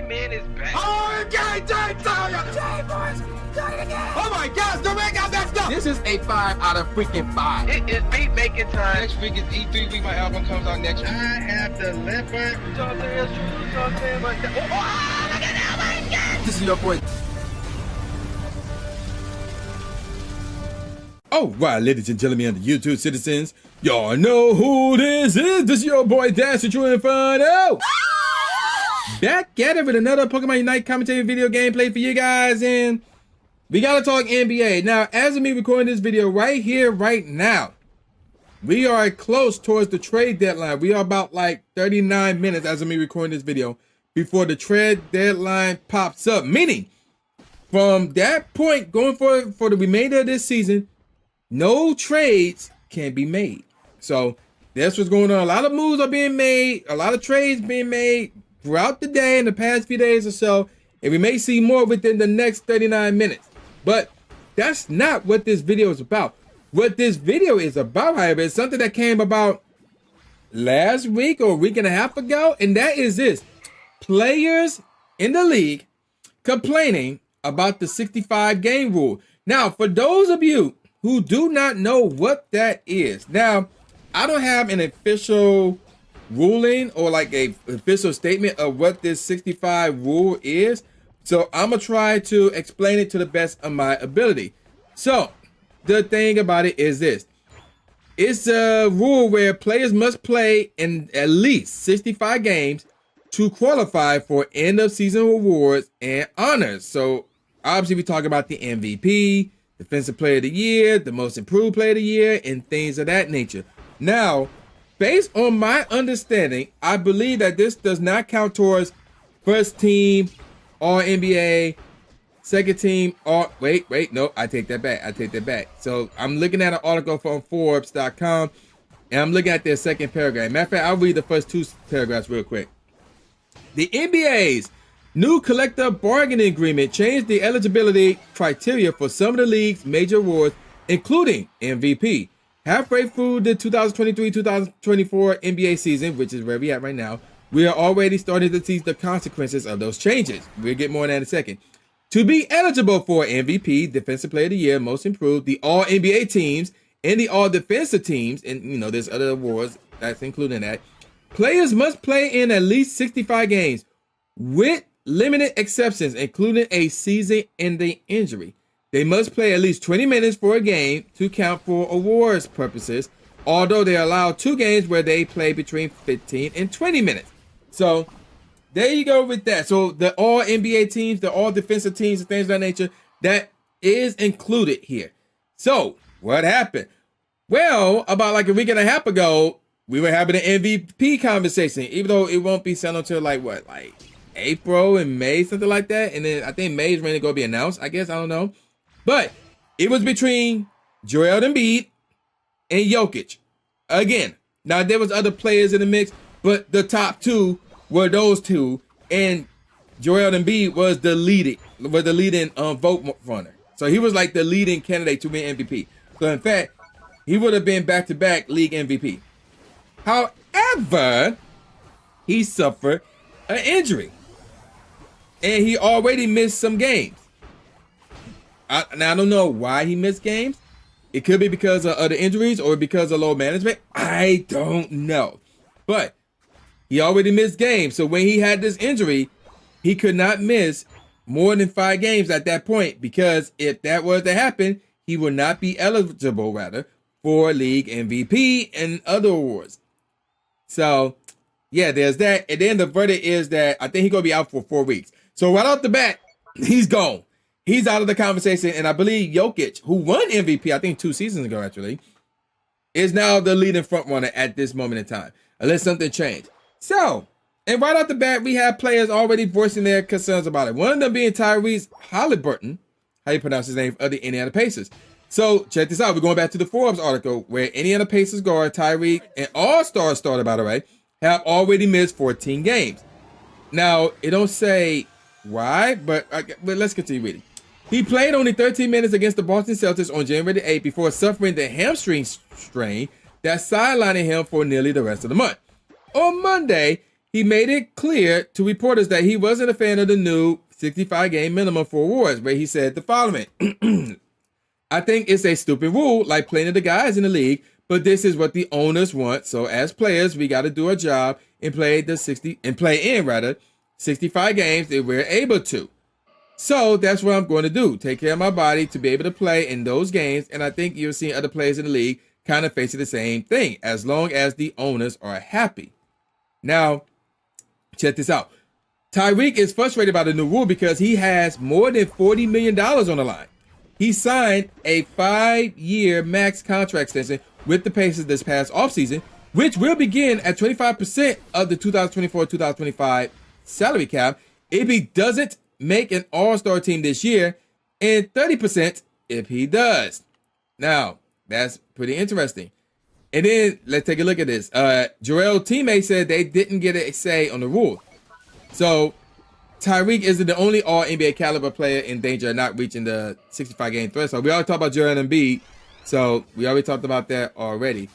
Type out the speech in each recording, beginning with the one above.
man is back. Oh, okay, oh my gosh, Durant got that stuff. This is a 5 out of freaking 5. It is beat making time. Next week is E3 week. My album comes out next week. I have the leopard. This is your boy. All right, ladies and gentlemen, and the YouTube citizens, y'all know who this is. This is your boy Dash, the True Inferno. Back at it with another Pokemon Unite commentary video gameplay for you guys, and we gotta talk NBA. Now, as of me recording this video right here, right now, we are close towards the trade deadline. We are about like 39 minutes as of me recording this video before the trade deadline pops up. Meaning, from that point going forward for the remainder of this season, no trades can be made. So that's what's going on. A lot of moves are being made, a lot of trades being made throughout the day in the past few days or so, and we may see more within the next 39 minutes. But that's not what this video is about. What this video is about, however, is something that came about last week or a week and a half ago, and that is this: players in the league complaining about the 65 game rule. Now, for those of you who do not know what that is, now, I don't have an official ruling or like a official statement of what this 65 rule is, so I'm gonna try to explain it to the best of my ability. So the thing about it is this: it's a rule where players must play in at least 65 games to qualify for end of season awards and honors. So obviously we talk about the MVP, Defensive Player of the Year, the Most Improved Player of the Year, and things of that nature. Now, based on my understanding, I believe that this does not count towards first team, All NBA, second team, all. Wait, no, I take that back. So I'm looking at an article from Forbes.com, and I'm looking at their second paragraph. Matter of fact, I'll read the first two paragraphs real quick. The NBA's new collective bargaining agreement changed the eligibility criteria for some of the league's major awards, including MVP. Halfway through the 2023-2024 NBA season, which is where we at right now, we are already starting to see the consequences of those changes. We'll get more on that in a second. To be eligible for MVP, Defensive Player of the Year, Most Improved, the All NBA teams, and the All Defensive teams, and there's other awards that's including that, players must play in at least 65 games with limited exceptions, including a season-ending injury. They must play at least 20 minutes for a game to count for awards purposes, although they allow 2 games where they play between 15 and 20 minutes. So there you go with that. So the all NBA teams, the all defensive teams, and things of that nature, that is included here. So what happened? Well, about like a week and a half ago, we were having an MVP conversation, even though it won't be set until like April and May, something like that. And then I think May is ready to go be announced, I guess. I don't know. But it was between Joel Embiid and Jokic. Again, now there was other players in the mix, but the top two were those two, and Joel Embiid was the leading vote runner. So he was like the leading candidate to win MVP. So in fact, he would have been back-to-back league MVP. However, he suffered an injury, and he already missed some games. Now, I don't know why he missed games. It could be because of other injuries or because of low management. I don't know. But he already missed games. So when he had this injury, he could not miss more than 5 games at that point, because if that was to happen, he would not be eligible, for league MVP and other awards. So, yeah, there's that. And then the verdict is that I think he's going to be out for 4 weeks. So right off the bat, he's gone. He's out of the conversation, and I believe Jokic, who won MVP, I think 2 seasons ago actually, is now the leading front runner at this moment in time, unless something changed. So, and right off the bat, we have players already voicing their concerns about it. One of them being Tyrese Haliburton, how you pronounce his name, of the Indiana Pacers. So check this out. We're going back to the Forbes article where Indiana Pacers guard Tyrese, an all-star starter, by the way, have already missed 14 games. Now, it don't say why, but let's continue reading. He played only 13 minutes against the Boston Celtics on January 8th before suffering the hamstring strain that sidelining him for nearly the rest of the month. On Monday, he made it clear to reporters that he wasn't a fan of the new 65-game minimum for awards, where he said the following. I think it's a stupid rule, like plenty of the guys in the league, but this is what the owners want. So as players, we got to do our job and play in 65 games if we're able to. So that's what I'm going to do. Take care of my body to be able to play in those games. And I think you're seeing other players in the league kind of facing the same thing, as long as the owners are happy. Now, check this out. Tyreek is frustrated by the new rule because he has more than $40 million on the line. He signed a 5-year max contract extension with the Pacers this past offseason, which will begin at 25% of the 2024-2025 salary cap if he doesn't make an all-star team this year, and 30% if he does. Now, that's pretty interesting. And then let's take a look at this. Joel's teammate said they didn't get a say on the rule. So Tyreek isn't the only all-NBA caliber player in danger of not reaching the 65-game threshold. We already talked about Joel Embiid, so we already talked about that already.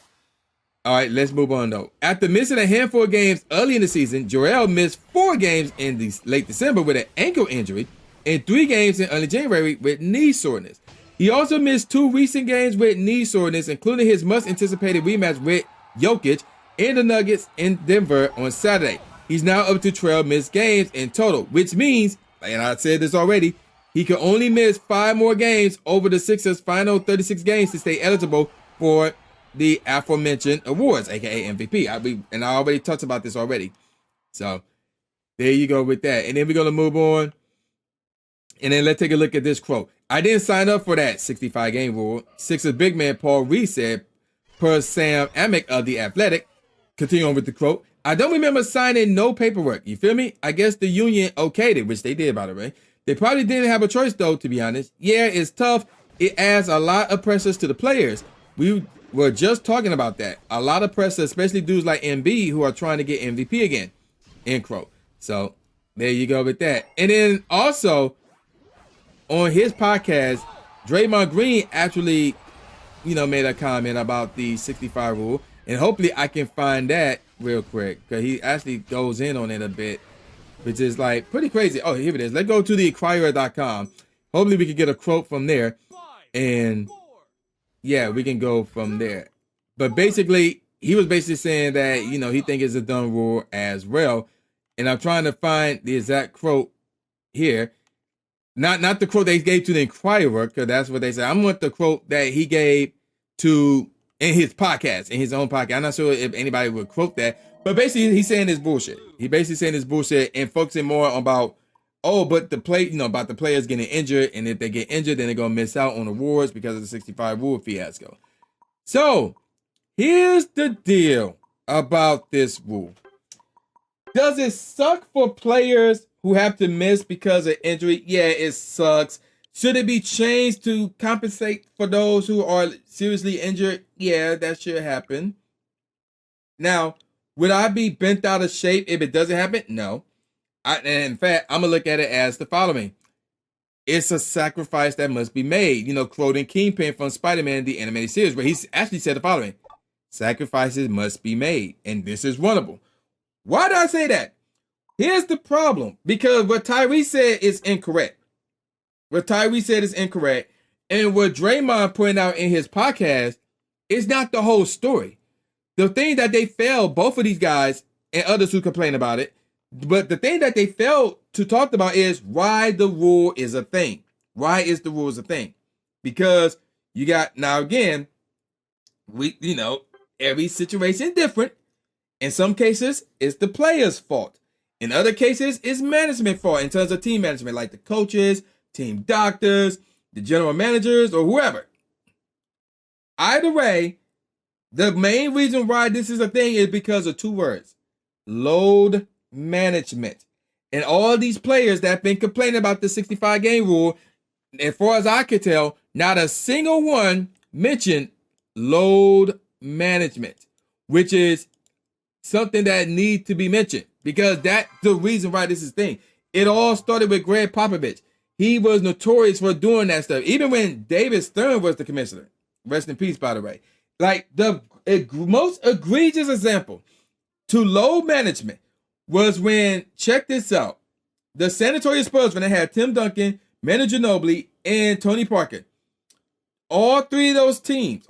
All right, let's move on, though. After missing a handful of games early in the season, Joel missed 4 games in late December with an ankle injury and 3 games in early January with knee soreness. He also missed 2 recent games with knee soreness, including his much-anticipated rematch with Jokic and the Nuggets in Denver on Saturday. He's now up to 12 missed games in total, which means, and I said this already, he could only miss 5 more games over the Sixers' final 36 games to stay eligible for the aforementioned awards, aka MVP. I already talked about this already. So there you go with that. And then we're going to move on. And then let's take a look at this quote. I didn't sign up for that 65-game rule. Sixers big man Paul Reed said, per Sam Amick of The Athletic. Continue on with the quote. I don't remember signing no paperwork. You feel me? I guess the union okayed it, which they did, by the way. They probably didn't have a choice, though, to be honest. Yeah, it's tough. It adds a lot of pressures to the players. We were just talking about that. A lot of pressure, especially dudes like Embiid who are trying to get MVP again. End quote. So there you go with that. And then also on his podcast, Draymond Green actually, made a comment about the 65 rule. And hopefully I can find that real quick, because he actually goes in on it a bit, which is like pretty crazy. Oh, here it is. Let's go to the Inquirer.com. Hopefully we can get a quote from there. And yeah, we can go from there. But basically, he was basically saying that, he thinks it's a dumb rule as well. And I'm trying to find the exact quote here. Not the quote they gave to the Inquirer, because that's what they said. I want the quote that he gave to in his podcast, in his own podcast. I'm not sure if anybody would quote that, but basically he's saying this bullshit. He basically saying this bullshit and focusing more about, but about the players getting injured, and if they get injured, then they're gonna miss out on awards because of the 65 rule fiasco. So here's the deal about this rule. Does it suck for players who have to miss because of injury? Yeah, it sucks. Should it be changed to compensate for those who are seriously injured? Yeah, that should happen. Now, would I be bent out of shape if it doesn't happen? No. In fact, I'm going to look at it as the following. It's a sacrifice that must be made. Quoting Kingpin from Spider-Man, the animated series, where he actually said the following. Sacrifices must be made, and this is one of them. Why did I say that? Here's the problem. Because what Tyrese said is incorrect. What Tyrese said is incorrect. And what Draymond pointed out in his podcast is not the whole story. The thing that they failed, both of these guys and others who complain about it, but the thing that they failed to talk about is why the rule is a thing. Why is the rule a thing? Because you got, now again, every situation is different. In some cases, it's the player's fault. In other cases, it's management fault in terms of team management, like the coaches, team doctors, the general managers, or whoever. Either way, the main reason why this is a thing is because of 2 words. Load management. And all these players that have been complaining about the 65-game rule, as far as I could tell, not a single one mentioned load management, which is something that needs to be mentioned, because that's the reason why this is a thing. It all started with Greg Popovich. He was notorious for doing that stuff. Even when David Stern was the commissioner. Rest in peace, by the way. Like the most egregious example to load management was when, check this out, the San Antonio Spurs, when they had Tim Duncan, Manu Ginobili, and Tony Parker. All three of those players,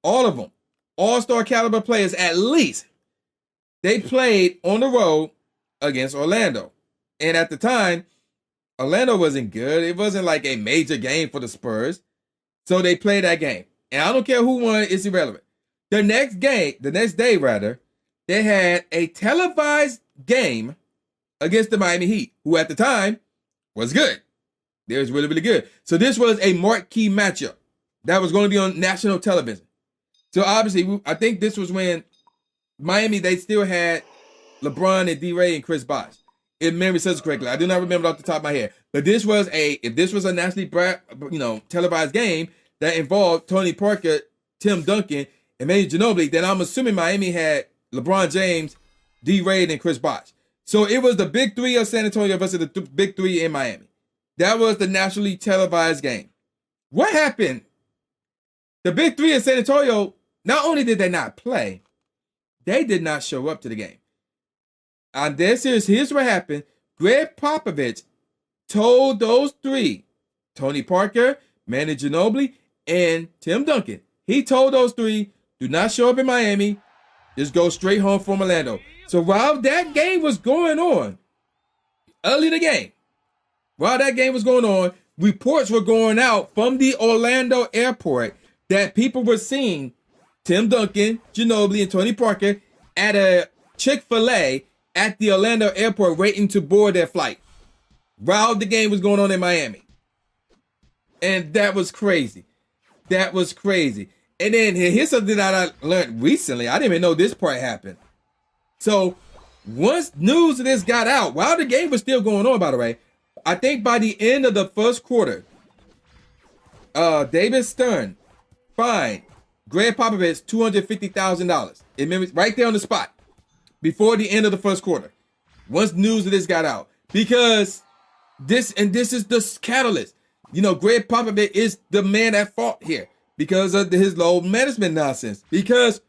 all of them, all-star caliber players at least, they played on the road against Orlando. And at the time, Orlando wasn't good. It wasn't like a major game for the Spurs. So they played that game. And I don't care who won, it's irrelevant. The next day, they had a televised game against the Miami Heat, who at the time was good. They was really, really good. So this was a marquee matchup that was going to be on national television. So obviously, I think this was when Miami, they still had LeBron and D-Ray and Chris Bosh. If memory serves correctly. I do not remember off the top of my head. But if this was a nationally televised game that involved Tony Parker, Tim Duncan, and Manu Ginobili, then I'm assuming Miami had LeBron James, D-Ray, and Chris Bosh. So it was the big three of San Antonio versus the big three in Miami. That was the nationally televised game. What happened? The big three of San Antonio, not only did they not play, they did not show up to the game. And here's what happened. Greg Popovich told those three, Tony Parker, Manu Ginobili, and Tim Duncan, he told those three, do not show up in Miami. Just go straight home from Orlando. So while that game was going on, early in the game, reports were going out from the Orlando airport that people were seeing Tim Duncan, Ginobili, and Tony Parker at a Chick-fil-A at the Orlando airport waiting to board their flight while the game was going on in Miami. And that was crazy. And then here's something that I learned recently. I didn't even know this part happened. So once news of this got out, while the game was still going on, by the way, I think by the end of the first quarter, David Stern fined Greg Popovich $250,000. Right there on the spot before the end of the first quarter. Once news of this got out. Because this is the catalyst. Greg Popovich is the man at fault here because of his low management nonsense. Because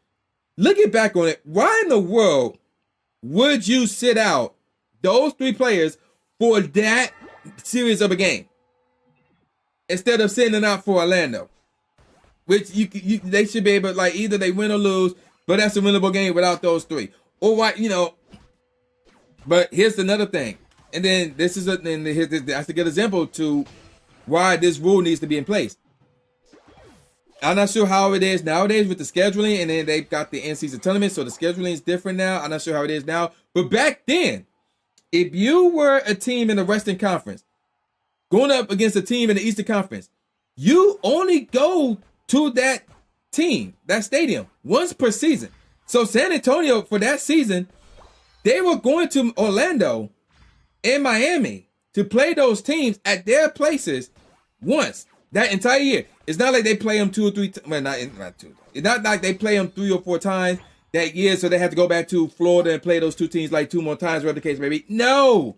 looking back on it, why in the world would you sit out those three players for that series of a game instead of sending out for Orlando? Which they should be able, either they win or lose, but that's a winnable game without those three. Or why, But here's another thing, and then that's a good example to why this rule needs to be in place. I'm not sure how it is nowadays with the scheduling, and then they've got the in-season tournament, so the scheduling is different now. I'm not sure how it is now, but back then, if you were a team in the Western Conference going up against a team in the Eastern Conference, you only go to that team, that stadium, once per season. So San Antonio, for that season, they were going to Orlando and Miami to play those teams at their places once that entire year. It's not like they play them 2 or 3 times. Well, not two. It's not like they play them 3 or 4 times that year, so they have to go back to Florida and play those 2 teams 2 more times, whatever the case may be. No.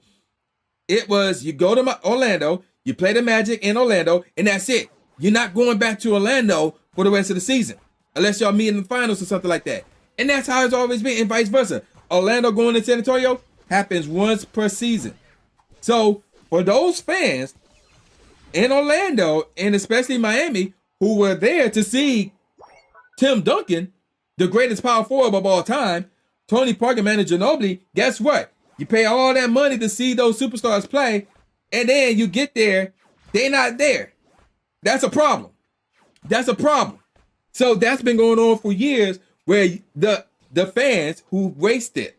It was you go to Orlando, you play the Magic in Orlando, and that's it. You're not going back to Orlando for the rest of the season unless y'all meet in the finals or something like that. And that's how it's always been, and vice versa. Orlando going to San Antonio happens once per season. So for those fans in Orlando, and especially Miami, who were there to see Tim Duncan, the greatest power forward of all time, Tony Parker, Manu Ginobili, guess what? You pay all that money to see those superstars play, and then you get there, they're not there. That's a problem. So that's been going on for years, where the fans who wasted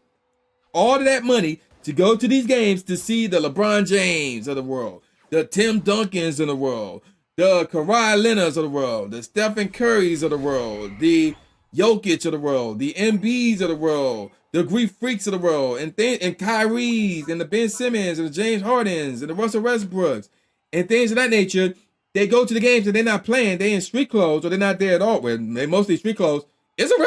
all of that money to go to these games to see the LeBron James of the world, the Tim Duncans of the world, the Kawhi Leonards of the world, the Stephen Currys of the world, the Jokic of the world, the Embiids of the world, the Greek Freaks of the world, and Kyries, and the Ben Simmons, and the James Hardens, and the Russell Westbrooks, and things of that nature. They go to the games and they're not playing. They're in street clothes, or they're not there at all. Well, they're mostly street clothes. It's a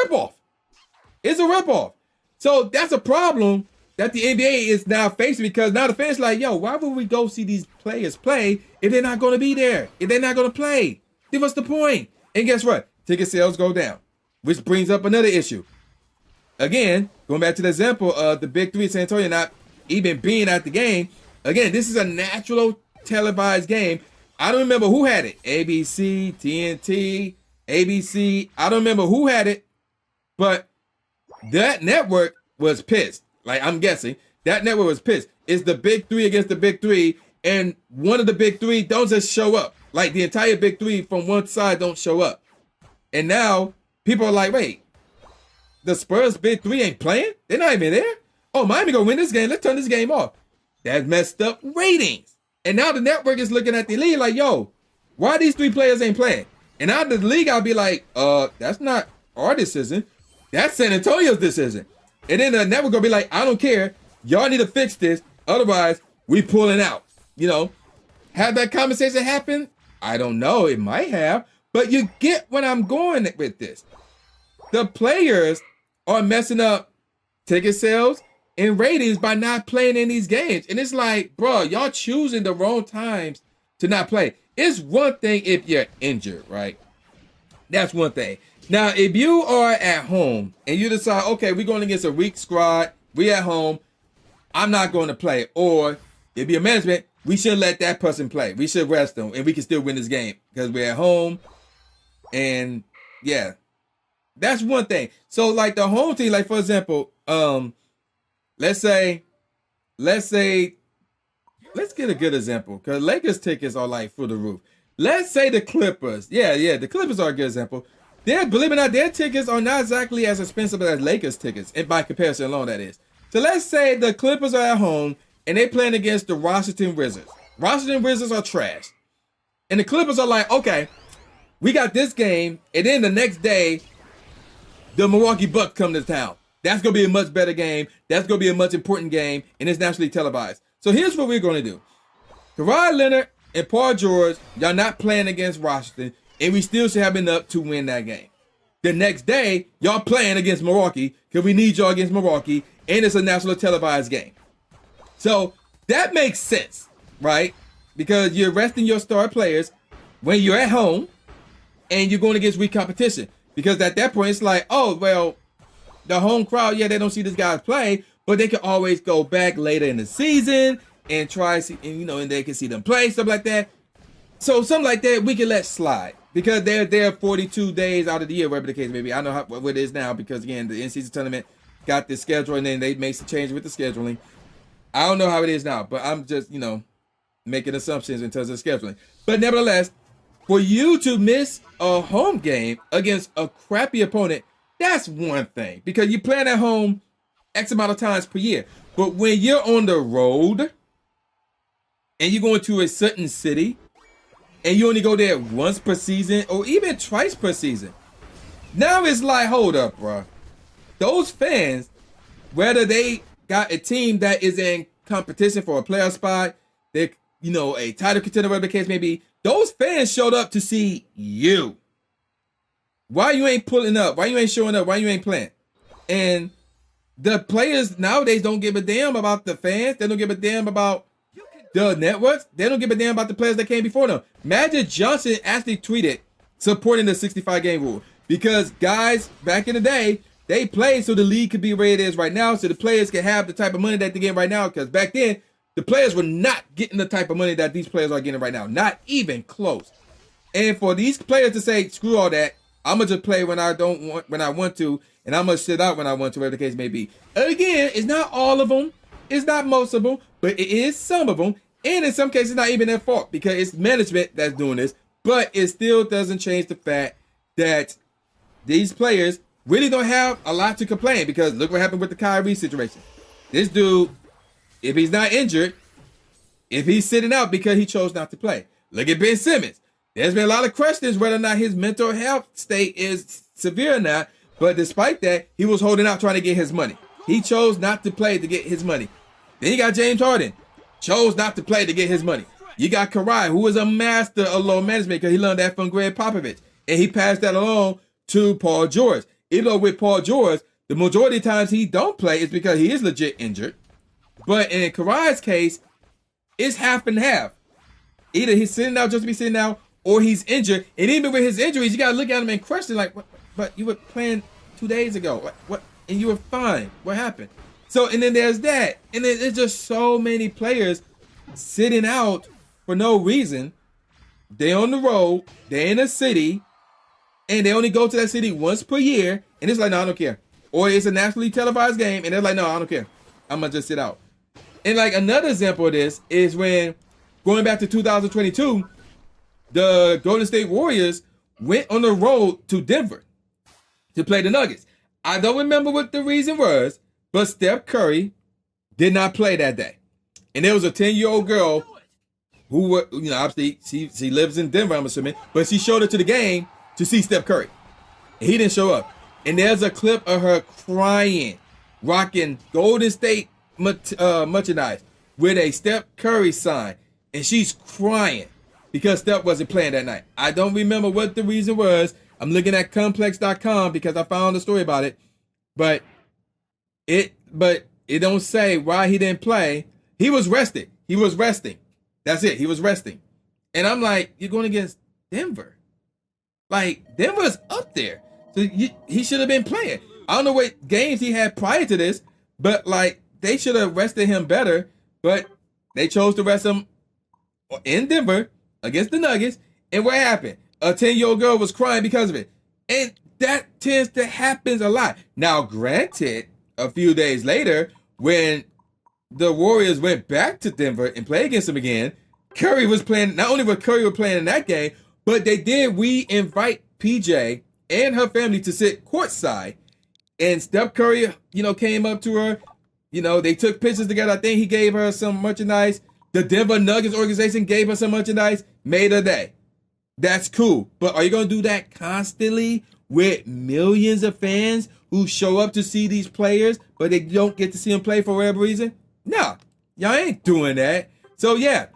ripoff. So that's a problem that the NBA is now facing, because now the fans are like, yo, why would we go see these players play if they're not going to be there? If they're not going to play? Then what's the point? And guess what? Ticket sales go down, which brings up another issue. again, going back to the example of the big three San Antonio not even being at the game. Again, this is a natural televised game. I don't remember who had it. ABC, TNT, ABC. I don't remember who had it, but that network was pissed. Like, I'm guessing that network was pissed. It's the big three against the big three, and one of the big three don't just show up. Like, the entire big three from one side don't show up. And now people are like, wait, the Spurs big three ain't playing? They're not even there? Oh, Miami gonna win this game. Let's turn this game off. That messed up ratings. And now the network is looking at the league like, yo, why these three players ain't playing? And now the league, I'll be like, that's not our decision. That's San Antonio's decision. And then the network gonna be like, I don't care. Y'all need to fix this. Otherwise, we pulling out. You know, have that conversation happen? I don't know. It might have. But you get what I'm going with this. The players are messing up ticket sales and ratings by not playing in these games. And it's like, bro, y'all choosing the wrong times to not play. It's one thing if you're injured, right? That's one thing. Now, if you are at home and you decide, okay, we're going against a weak squad, we at home, I'm not going to play. Or if you're management, we should let that person play. We should rest them and we can still win this game because we're at home. And yeah, that's one thing. So like the home team, like for example, let's get a good example because Lakers tickets are like through the roof. Let's say the Clippers. Yeah, the Clippers are a good example. Believe it or not, their tickets are not exactly as expensive as Lakers tickets, and by comparison alone, that is. So let's say the Clippers are at home and they playing against the Washington Wizards. Washington Wizards are trash. And the Clippers are like, okay, we got this game, and then the next day, the Milwaukee Bucks come to town. That's going to be a much better game. That's going to be a much important game, and it's nationally televised. So here's what we're going to do. Kawhi Leonard and Paul George, y'all not playing against Washington, and we still should have enough to win that game. The next day, y'all playing against Milwaukee, because we need y'all against Milwaukee, and it's a national televised game. So that makes sense, right? Because you're resting your star players when you're at home, and you're going against weak competition. Because at that point, it's like, oh, well, the home crowd, yeah, they don't see this guy play, but they can always go back later in the season and try, and they can see them play, stuff like that. So something like that, we can let slide. Because they're there 42 days out of the year, whatever the case may be. I know what it is now because, again, the in-season tournament got the schedule, and then they made some changes with the scheduling. I don't know how it is now, but I'm just, making assumptions in terms of scheduling. But nevertheless, for you to miss a home game against a crappy opponent, that's one thing. Because you're playing at home X amount of times per year. But when you're on the road and you're going to a certain city and you only go there once per season or even twice per season, now it's like, hold up, bro. Those fans, whether they got a team that is in competition for a playoff spot, they're, a title contender, whatever the case may be, those fans showed up to see you. Why you ain't pulling up? Why you ain't showing up? Why you ain't playing? And the players nowadays don't give a damn about the fans. They don't give a damn about the networks. They don't give a damn about the players that came before them. Magic Johnson actually tweeted supporting the 65-game rule because guys back in the day, they played so the league could be where it is right now, so the players can have the type of money that they get right now. Because back then, the players were not getting the type of money that these players are getting right now. Not even close. And for these players to say, screw all that, I'm going to just play when I want to, and I'm going to sit out when I want to, whatever the case may be. And again, it's not all of them. It's not most of them, but it is some of them. And in some cases, not even their fault because it's management that's doing this. But it still doesn't change the fact that these players really don't have a lot to complain because look what happened with the Kyrie situation. This dude, if he's not injured, if he's sitting out because he chose not to play. Look at Ben Simmons. There's been a lot of questions whether or not his mental health state is severe or not. But despite that, he was holding out trying to get his money. He chose not to play to get his money. Then you got James Harden. Chose not to play to get his money. You got Kawhi, who is a master of load management because he learned that from Greg Popovich. And he passed that along to Paul George. Even though with Paul George, the majority of times he don't play is because he is legit injured. But in Kawhi's case, it's half and half. Either he's sitting out just to be sitting out, or he's injured. And even with his injuries, you got to look at him and question, like, but you were playing 2 days ago. and you were fine. What happened? So, and then there's that. And then there's just so many players sitting out for no reason. They on the road, they in a city, and they only go to that city once per year, and it's like, no, I don't care. Or it's a nationally televised game, and they're like, no, I don't care. I'm gonna just sit out. And like another example of this is when, going back to 2022, the Golden State Warriors went on the road to Denver to play the Nuggets. I don't remember what the reason was, but Steph Curry did not play that day. And there was a 10-year-old girl who were, you know, obviously she lives in Denver, I'm assuming, but she showed up to the game to see Steph Curry. And he didn't show up. And there's a clip of her crying, rocking Golden State merchandise with a Steph Curry sign. And she's crying because Steph wasn't playing that night. I don't remember what the reason was. I'm looking at complex.com because I found a story about it. But it don't say why he didn't play. He was rested. He was resting. That's it. He was resting. And I'm like, you're going against Denver. Like, Denver's up there. So he should have been playing. I don't know what games he had prior to this, but like, they should have rested him better. But they chose to rest him in Denver against the Nuggets. And what happened? A 10-year-old girl was crying because of it. And that tends to happen a lot. Now, granted, a few days later, when the Warriors went back to Denver and played against them again, Curry was playing. Not only was Curry playing in that game, but they did re-invite PJ and her family to sit courtside. And Steph Curry, you know, came up to her. You know, they took pictures together. I think he gave her some merchandise. The Denver Nuggets organization gave her some merchandise. Made her day. That's cool. But are you going to do that constantly with millions of fans who show up to see these players, but they don't get to see them play for whatever reason? No, y'all ain't doing that. So yeah,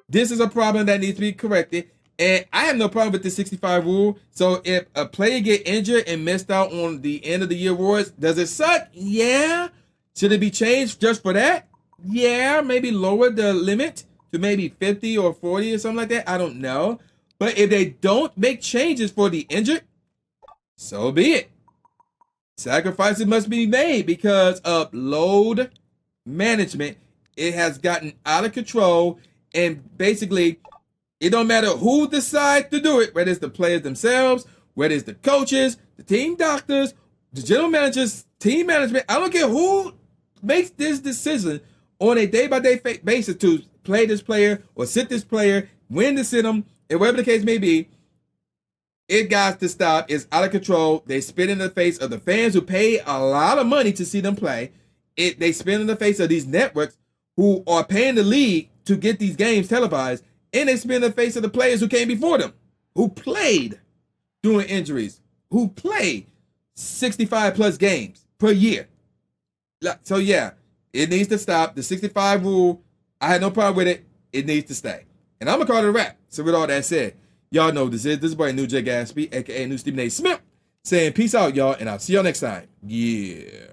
this is a problem that needs to be corrected. And I have no problem with the 65 rule. So if a player get injured and missed out on the end of the year awards, does it suck? Yeah. Should it be changed just for that? Yeah, maybe lower the limit to maybe 50 or 40 or something like that. I don't know. But if they don't make changes for the injured, so be it. Sacrifices must be made because of load management. It has gotten out of control, and basically, it don't matter who decides to do it, whether it's the players themselves, whether it's the coaches, the team doctors, the general managers, team management. I don't care who makes this decision on a day-by-day basis to play this player or sit this player, when to sit them, and whatever the case may be. It got to stop. It's out of control. They spit in the face of the fans who pay a lot of money to see them play. They spit in the face of these networks who are paying the league to get these games televised. And they spit in the face of the players who came before them, who played during injuries, who played 65 plus games per year. So yeah, it needs to stop. The 65 rule, I had no problem with it. It needs to stay. And I'm going to call it a wrap. So with all that said, y'all know this is boy New J Gatsby, aka New Stephen A. Smith, saying peace out, y'all, and I'll see y'all next time. Yeah.